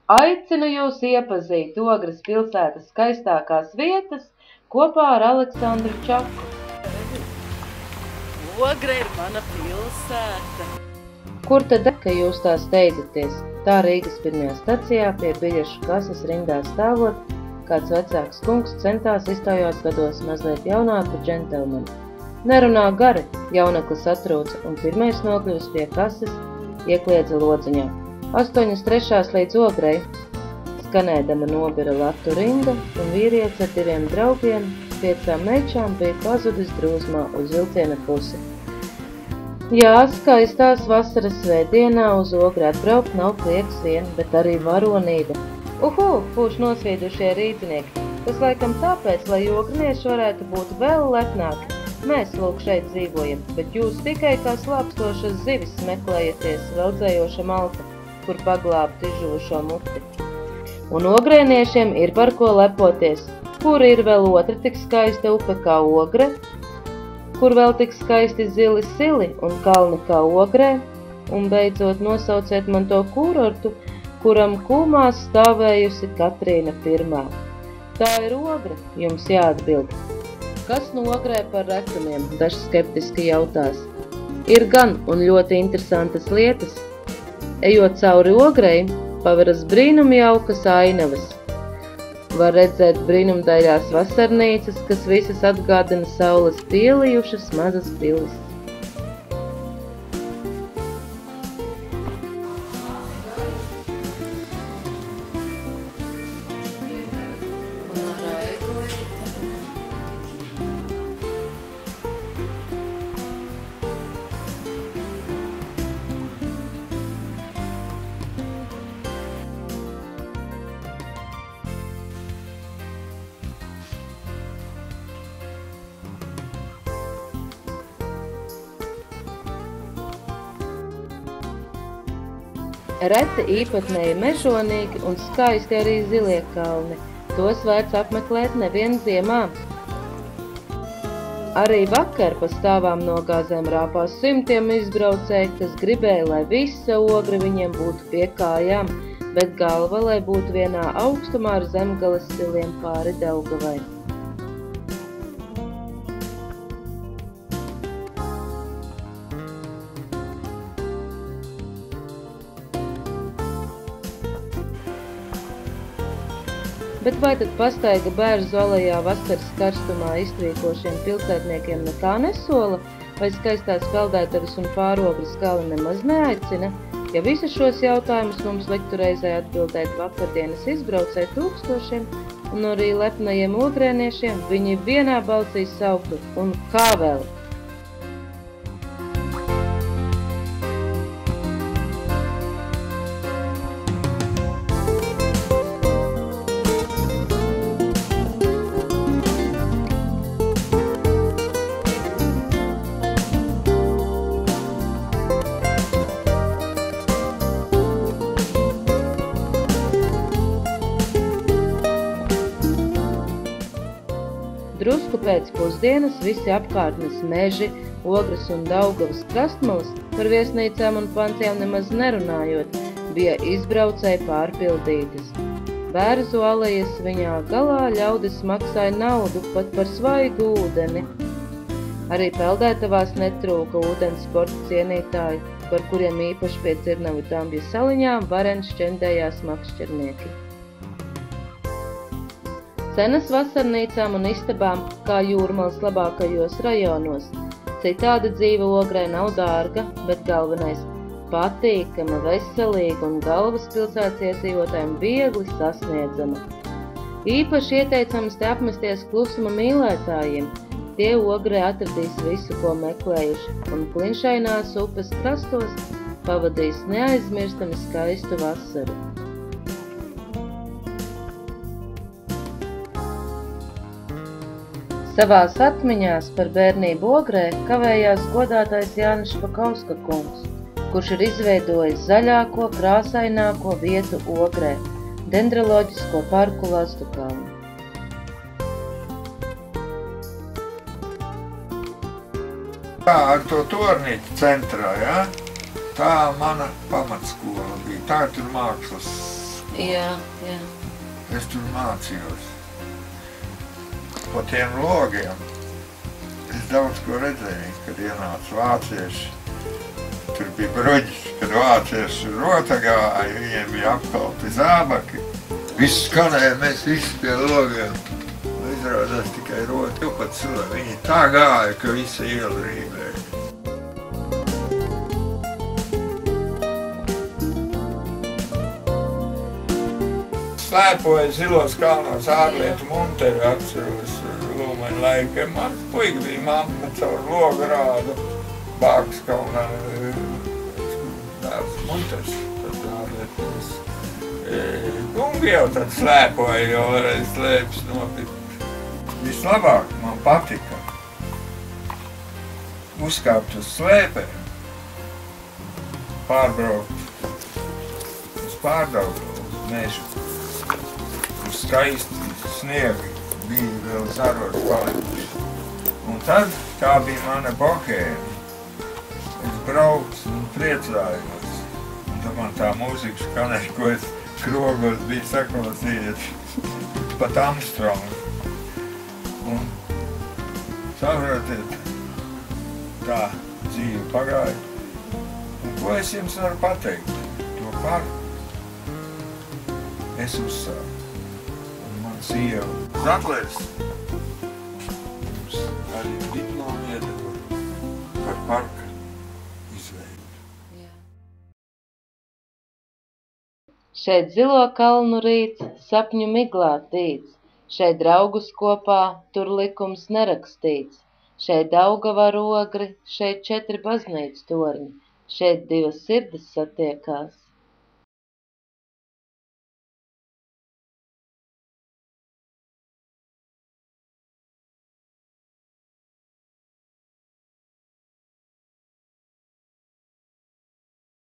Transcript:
Aicinu jūs iepazīt Ogres pilsētas skaistākās vietas kopā ar Aleksandru Čaku. Ogre ir mana pilsēta. Kur tad, ka jūs tā steidzaties? Tā Rīgas pirmajā stacijā pie biļešu kases rindā stāvot, kāds vecāks kungs centās iztaujāt gados mazliet jaunāku džentelmeni. Nerunā gari, jauneklis atrūca un pirmais nokļūs pie kases, iekliedza lodziņā. 8:03 līdz Ogrei. Skanēdama nobira latu rinda, un vīrietis ar 2 draugiem, 5 mečām bija pazudis drūzmā uz vilciena pusi. Jā, skaistās vasaras svētdienā uz Ogri atbraukt nav prieks vien, bet arī varonība. Pūš nosvīdušie rīdzinieki. Tas laikam tāpēc, lai ogrinieši varētu būt vēl lepnāki. Mēs lūk šeit dzīvojam, bet jūs tikai kā slāpstošas zivis meklējaties veldzējoša malka, kur paglābt izžuvušo muti. Un ogrēniešiem ir par ko lepoties. Kur ir vēl otra tik skaista upe kā Ogre? Kur vēl tik skaisti zili sili un kalni kā Ogrē? Un beidzot nosauciet man to kurortu, kuram kūmās stāvējusi Katrīna I. Tā ir Ogre, jums jāatbild. Kas no Ogrē par retumiem? Daži skeptiski jautās. Ir gan un ļoti interesantas lietas. Ejot cauri Ogrei, paveras brīnumjaukas ainavas. Var redzēt brīnumdaļās vasarnīcas, kas visas atgādina saules pielijušas mazas pilis. Reti īpatnēji mežonīgi un skaisti arī zilie kalni. Tos vērts apmeklēt nevien ziemā. Arī vakar pa stāvām nogāzēm rāpās simtiem izbraucēji, kas gribēja, lai visa Ogre viņiem būtu pie kājām, bet galva, lai būtu vienā augstumā ar Zemgales siliem pāri Daugavai. Bet vai tad pastaiga Bērzu alejā vasaras karstumā iztrīkošiem pilsētniekiem nekā nesola, vai skaistās peldētavas un pārogres gali nemaz neaicina? Ja visus šos jautājumus mums liktu reizē atbildēt vakardienas izbraucēji tūkstošiem un arī lepnajiem ogrēniešiem, viņi vienā balsī sauktu un kā vēl? Drusku pēc pusdienas visi apkārtnes meži, Ogres un Daugavas krastmalas, par viesnīcām un pansijām nemaz nerunājot, bija izbraucēji pārpildītas. Bērzu alejas viņā galā ļaudis maksāja naudu pat par svaigu ūdeni. Arī peldētavās netrūka ūdens sporta cienītāji, par kuriem īpaši pie Dzirnavu Tambju saliņām varen šķendējās makšķernieki. Cenas vasarnīcām un istabām, kā Jūrmalas labākajos rajonos. Citādi dzīve Ogrē nav dārga, bet galvenais – patīkama, veselīga un galvaspilsētas iedzīvotājiem viegli sasniedzama. Īpaši ieteicams te apmesties klusuma mīlētājiem. Tie Ogrē atradīs visu, ko meklējuši, un klinšainās upes krastos pavadīs neaizmirstami skaistu vasaru. Savās atmiņās par bērnību Ogrē kavējās godātais Jānis Špakauska kungs, kurš ir izveidojis zaļāko, krāsaināko vietu Ogrē – dendroloģisko parku Lazdukalnu. Tā ar to tornīti centrā, ja? Tā mana pamatskola bija. Tā tur mākslas Jā. Es tur mācījos. Pa tiem logiem es daudz ko redzēju, kad ienāca vācieši. Tur bija bruģis, kad vācieši rota gāja, viņiem bija apkalti zābaki. Viss skanēja, mēs visi pie logiem. Izrādās tikai rota, jo pat cilvēki. Viņi tā gāja, ka visa iela rīvēja. Slēpoja Zilos kalnos ārlietu munteri, atceros Lūmeņa laikiem. Man puika bija mamma caur logu rādu Bākskalnā tāds munters, tad ārlietu. Kungi jau tad slēpoja, jo varēja slēpes nopirkt. Vislabāk man patika uzkāpt uz slēpēm, pārbraukt uz Pārdaugavas, uz mežu. Uz skaisti sniegi bija vēl zaroši palikuši. Un tad, tā bija mana bohēma. Es braucu un priecājos. Un tad man tā mūzika skanēja, ko es krogos biju saklausījies. Pat Armstrongu. Un saprotiet, tā dzīve pagāja. Un ko es jums varu pateikt? To parku es uzsāku. Sieva Zatlers mums arī diplomu iedeva par parka izveidu. Šeit zilo kalnu rīts, sapņu miglā tīts, šeit draugus kopā, tur likums nerakstīts, šeit Daugava rogri, šeit 4 baznīcu torņi, šeit 2 sirdis satiekās.